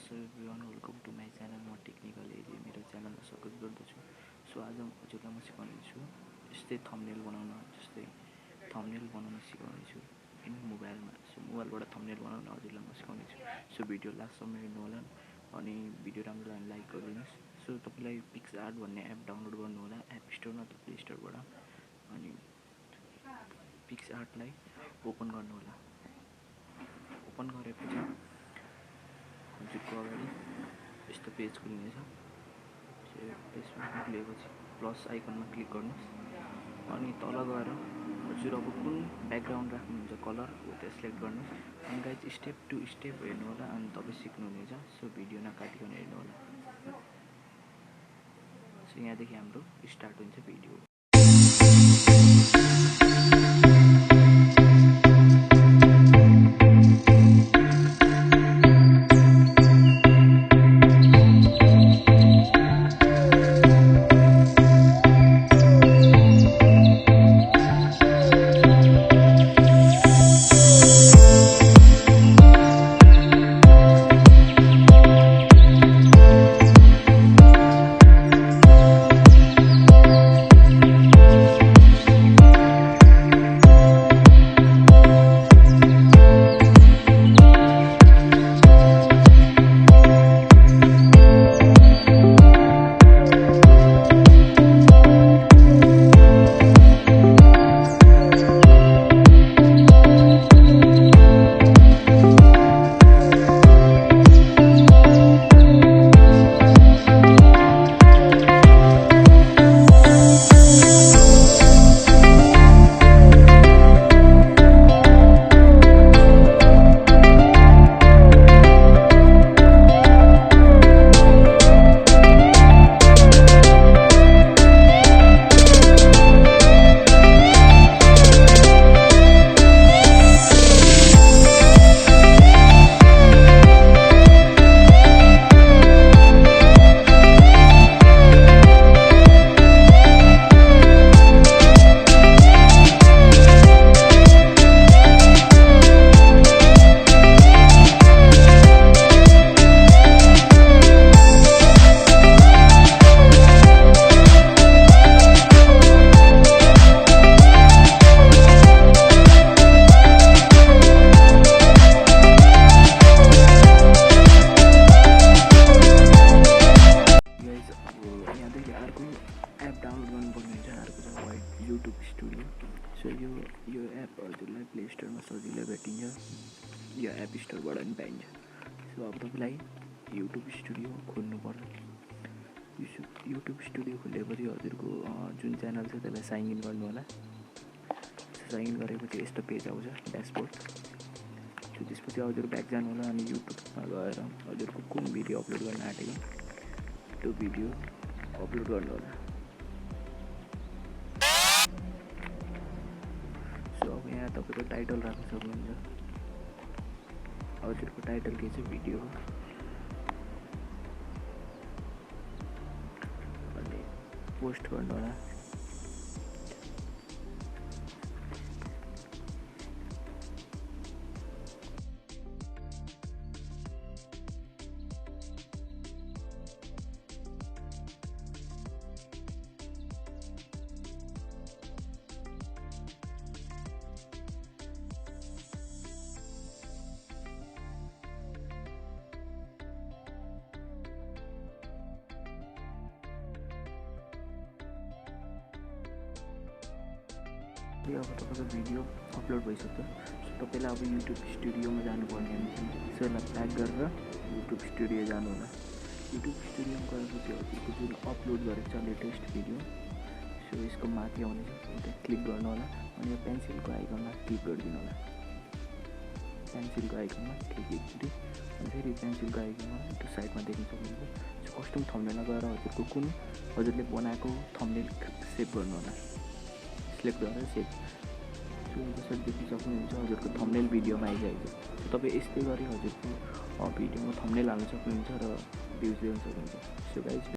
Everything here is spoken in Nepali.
So everyone welcome to my channel. म टेक्निकल एरिया मेरो च्यानलमा स्वागत गर्दछु। सो आज हजुरलाई म सिकाउनेछु यस्तै थम्बनेल बनाउन, जस्तै थम्बनेल बनाउन सिकाउनेछु इन मोबाइलमा। सो मोबाइलबाट थम्बनेल बनाउन हजुरलाई म सिकाउनेछु। सो भिडियो लास्टसम्म हेर्नु होला अनि भिडियो राम्रो लाग्यो भने लाइक गरिदिनुहोस्। सो तपाईँलाई पिक्स आर्ट भन्ने एप डाउनलोड गर्नु होला एप स्टोरमा त प्ले स्टोरबाट, अनि पिक्स आर्टलाई ओपन गर्नु होला। ओपन गरेपछि हजुरको अगाडि यस्तो पेज खुल्नेछ। पेजमा खुलेपछि प्लस आइकनमा क्लिक गर्नुहोस् अनि तल गएर हजुर अब कुन ब्याकग्राउन्ड राख्नुहुन्छ कलर हो त्यो सिलेक्ट गर्नुहोस्। अनि गाइज स्टेप टु स्टेप हेर्नु होला अनि तपाईँ सिक्नुहुनेछ। सो भिडियो नकाटिकन हेर्नु होला। सो यहाँदेखि हाम्रो स्टार्ट हुन्छ भिडियो। एप डाउनलोड गर्नुपर्ने हुन्छ। अर्को छ युट्युब स्टुडियो। सो यो एप हजुरलाई प्ले स्टोरमा सजिलै भेटिन्छ, यो एप स्टोरबाट पनि पाइन्छ। सो अब तपाईँलाई युट्युब स्टुडियो खोल्नुपर्छ। युट्युब स्टुडियो खोलेपछि हजुरको जुन च्यानल छ त्यसलाई साइन इन गर्नु होला। साइन इन गरेपछि यस्तो पेज आउँछ ड्यासबोर्ड। सो त्यसपछि हजुर ब्याक जानु होला अनि युट्युबमा गएर हजुरको कुन भिडियो अपलोड गर्न आँटेको त्यो भिडियो अपलोड गर्नु होला। सो अब यहाँ तपाईँको टाइटल राख्न सक्नुहुन्छ। हजुरको टाइटल के छ भिडियो हो अनि पोस्ट गर्नु होला। अब तपाईँको भिडियो अपलोड भइसक्यो। सो तपाईँलाई अब युट्युब स्टुडियोमा जानुपर्ने हुन्छ। सो यसलाई प्याक गरेर युट्युब स्टुडियो जानु होला। युट्युब स्टुडियोमा गएपछि हजुरको जुन अपलोड गरेको छ लेटेस्ट भिडियो, सो यसको माथि आउनेछ, त्यहाँ क्लिक गर्नु होला अनि यो पेन्सिलको आइकनमा क्लिक गरिदिनु होला। पेन्सिलको आइकनमा क्लिक गरी अनि फेरि पेन्सिलको आइकनमा त्यो साइडमा देख्न सक्नुहुन्छ। सो कस्टम थम्बनेलमा गएर हजुरको कुन हजुरले बनाएको थम्बनेल सेभ गर्नु होला। सिलेक्ट गरेर सेभ। सो त्यसरी देख्न सक्नुहुन्छ हजुरको थम्बनेल भिडियोमा आइसकेको छ। सो तपाईँ यस्तै गरी हजुरको भिडियोमा थम्बनेल हाल्न सक्नुहुन्छ र भ्युज ल्याउन सक्नुहुन्छ। So guys